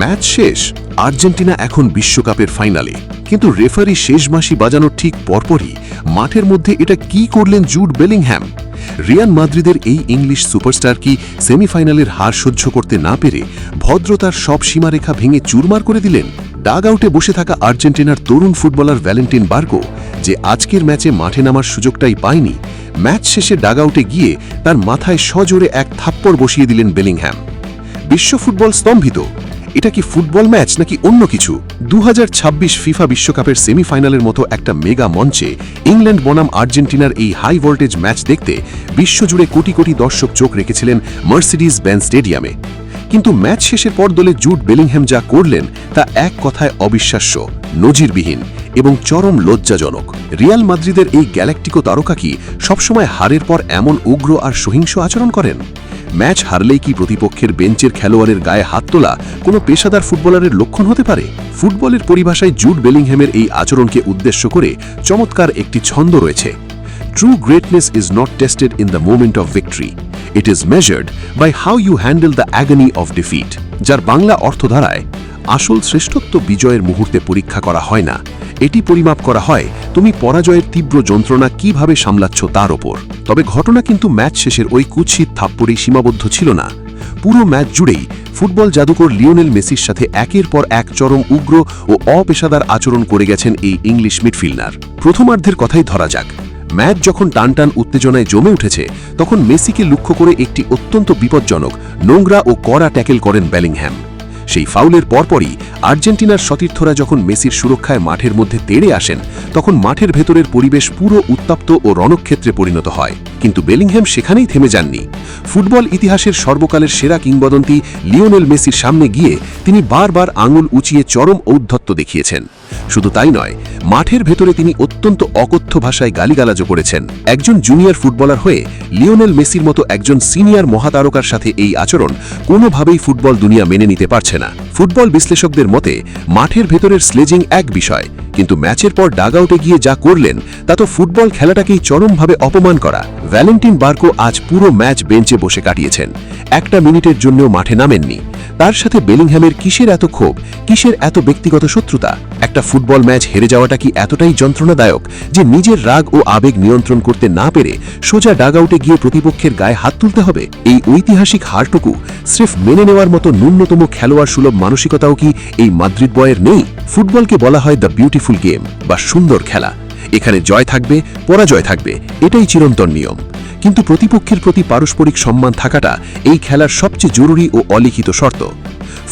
Match শেষ, Argentina এখন বিশ্বকাপের ফাইনালে, কিন্তু রেফারি শেষ বাঁশি বাজানোর ঠিক পরপরই মাঠের মধ্যে এটা কি করলেন জুড বেলিংহ্যাম? রিয়াল মাদ্রিদের এই ইংলিশ সুপারস্টার কি সেমিফাইনালের হার সহ্য করতে না পেরে ভদ্রতার সব সীমারেখা ভেঙে চুরমার করে দিলেন? ডাগ আউটে বসে থাকা আর্জেন্টিনার তরুণ ফুটবলার ভ্যালেন্টিন বার্কো, যে আজকের ম্যাচে মাঠে নামার সুযোগটাই পায়নি, ম্যাচ শেষে ডাগ আউটে গিয়ে তার মাথায় সজোরে এক থাপ্পড় বসিয়ে দিলেন বেলিংহ্যাম। বিশ্ব ফুটবল স্তম্ভিত। এটা কি ফুটবল ম্যাচ নাকি অন্য কিছু? 2026 ফিফা বিশ্বকাপের সেমিফাইনালের মতো একটা মেগা মঞ্চে ইংল্যান্ড বনাম আর্জেন্টিনার এই হাই ভোল্টেজ ম্যাচ দেখতে বিশ্বজুড়ে কোটি কোটি দর্শক চোখ রেখেছিলেন মার্সিডিজ বেঞ্জ স্টেডিয়ামে। কিন্তু ম্যাচ শেষের পর দলে জুড বেলিংহ্যাম যা করলেন তা এক কথায় অবিশ্বাস্য, নজিরবিহীন এবং চরম লজ্জাজনক। রিয়াল মাদ্রিদের এই গ্যালাক্টিকো তারকা কি সবসময় হারের পর এমন উগ্র আর সহিংস আচরণ করেন? ম্যাচ হারলেই কি প্রতিপক্ষের বেঞ্চের খেলোয়াড়ের গায়ে হাত তোলা কোনো পেশাদার ফুটবলারের লক্ষণ হতে পারে? ফুটবলের পরিভাষায় জুড বেলিংহ্যামের এই আচরণকে উদ্দেশ্য করে চমৎকার একটি ছন্দ রয়েছে। True greatness is not tested in the moment of victory. It is measured by how you handle the agony of defeat. যার বাংলা অর্থ দাঁড়ায়, আসল শ্রেষ্ঠত্ব বিজয়ের মুহূর্তে পরীক্ষা করা হয় না, এটি পরিমাপ করা হয় তুমি পরাজয়ের তীব্র যন্ত্রণা কিভাবে সামলাচ্ছ তার ওপর। তবে ঘটনা কিন্তু ম্যাচ শেষের ওই কুৎসিত থাপ্পড়েই সীমাবদ্ধ ছিল না। পুরো ম্যাচ জুড়েই ফুটবল জাদুকর লিওনেল মেসির সাথে একের পর এক চরম উগ্র ও অপেশাদার আচরণ করে গেছেন এই ইংলিশ মিডফিল্ডার। প্রথমার্ধের কথাই ধরা যাক। ম্যাচ যখন টানটান উত্তেজনায় জমে উঠেছে, তখন মেসিকে লক্ষ্য করে একটি অত্যন্ত বিপজ্জনক, নোংরা ও কড়া ট্যাকেল করেন বেলিংহ্যাম। সেই ফাউলের পরপরই আর্জেন্টিনার সতীর্থরা যখন মেসির সুরক্ষায় মাঠের মধ্যে তেড়ে আসেন, তখন মাঠের ভেতরের পরিবেশ পুরো উত্তপ্ত ও রণক্ষেত্রে পরিণত হয়। কিন্তু বেলিংহ্যাম সেখানেই থেমে যাননি। ফুটবল ইতিহাসের সর্বকালের সেরা কিংবদন্তি লিওনেল মেসির সামনে গিয়ে তিনি বারবার আঙুল উঁচিয়ে চরম ঔদ্ধত্য দেখিয়েছেন। শুধু তাই নয়, মাঠের ভেতরে তিনি অত্যন্ত অকথ্য ভাষায় গালিগালাজও করেছেন। একজন জুনিয়র ফুটবলার হয়ে লিওনেল মেসির মতো একজন সিনিয়র মহাতারকার সাথে এই আচরণ কোনোভাবেই ফুটবল দুনিয়া মেনে নিতে পারছে না। ফুটবল বিশ্লেষকদের মতে মাঠের ভেতরের স্লেজিং এক বিষয়, কিন্তু ম্যাচের পর ডাগ আউটে গিয়ে যা করলেন তা তো ফুটবল খেলাটাকেই চরমভাবে অপমান করা। ভ্যালেন্টিন বার্কো আজ পুরো ম্যাচ বেঞ্চে বসে কাটিয়েছেন, একটা মিনিটের জন্যও মাঠে নামেননি। তার সাথে বেলিংহ্যামের কিসের এত ক্ষোভ, কিসের এত ব্যক্তিগত শত্রুতা? একটা ফুটবল ম্যাচ হেরে যাওয়াটা কি এতটাই যন্ত্রণাদায়ক যে নিজের রাগ ও আবেগ নিয়ন্ত্রণ করতে না পেরে সোজা ডাগ আউটে গিয়ে প্রতিপক্ষের গায়ে হাত তুলতে হবে? এই ঐতিহাসিক হারটুকু স্রেফ মেনে নেওয়ার মতো ন্যূনতম খেলোয়াড় সুলভ মানসিকতাও কি এই মাদ্রিদ বয়ের নেই? ফুটবলকে বলা হয় দ্য বিউটিফুল গেম বা সুন্দর খেলা। এখানে জয় থাকবে, পরাজয় থাকবে, এটাই চিরন্তন নিয়ম। কিন্তু প্রতিপক্ষের প্রতি পারস্পরিক সম্মান থাকাটা এই খেলার সবচেয়ে জরুরি ও অলিখিত শর্ত।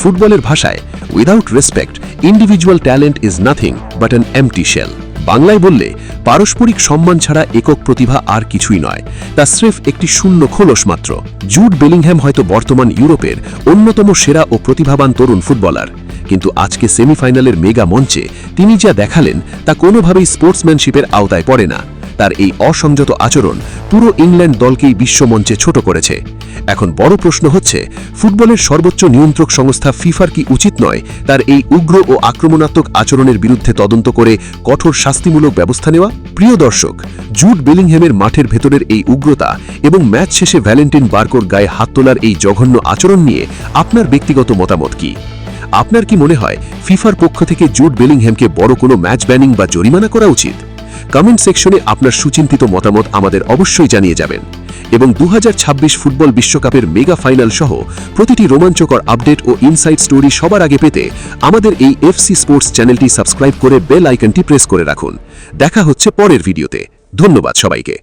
ফুটবলের ভাষায়, without respect individual talent is nothing but an empty shell. বাংলায় বললে, পারস্পরিক সম্মান ছাড়া একক প্রতিভা আর কিছুই নয়, তা স্রেফ একটি শূন্য খোলস মাত্র। জুড বেলিংহ্যাম হয়তো বর্তমান ইউরোপের অন্যতম সেরা ও প্রতিভাবান তরুণ ফুটবলার, কিন্তু আজকে সেমিফাইনালের মেগা মঞ্চে তিনি যা দেখালেন তা কোনোভাবেই স্পোর্টসম্যানশিপের আওতায় পড়ে না। তার এই অসংযত আচরণ পুরো ইংল্যান্ড দলকেই বিশ্বমঞ্চে ছোট করেছে। এখন বড় প্রশ্ন হচ্ছে, ফুটবলের সর্বোচ্চ নিয়ন্ত্রক সংস্থা ফিফার কি উচিত নয় তার এই উগ্র ও আক্রমণাত্মক আচরণের বিরুদ্ধে তদন্ত করে কঠোর শাস্তিমূলক ব্যবস্থা নেওয়া? প্রিয় দর্শক, জুড বেলিংহ্যামের মাঠের ভেতরের এই উগ্রতা এবং ম্যাচ শেষে ভ্যালেন্টিন বার্কোর গায়ে হাত তোলার এই জঘন্য আচরণ নিয়ে আপনার ব্যক্তিগত মতামত কি? আপনার কি মনে হয় ফিফার পক্ষ থেকে জুড বেলিংহ্যামকে বড় কোনো ম্যাচ ব্যানিং বা জরিমানা করা উচিত? কমেন্ট সেকশনে আপনার সুচিন্তিত মতামত আমাদের অবশ্যই জানিয়ে যাবেন। এবং 2026 ফুটবল বিশ্বকাপের মেগা ফাইনাল সহ প্রতিটি রোমাঞ্চকর আপডেট ও ইনসাইড স্টোরি সবার আগে পেতে আমাদের এই এফসি স্পোর্টস চ্যানেলটি সাবস্ক্রাইব করে বেল আইকনটি প্রেস করে রাখুন। দেখা হচ্ছে পরের ভিডিওতে। ধন্যবাদ সবাইকে।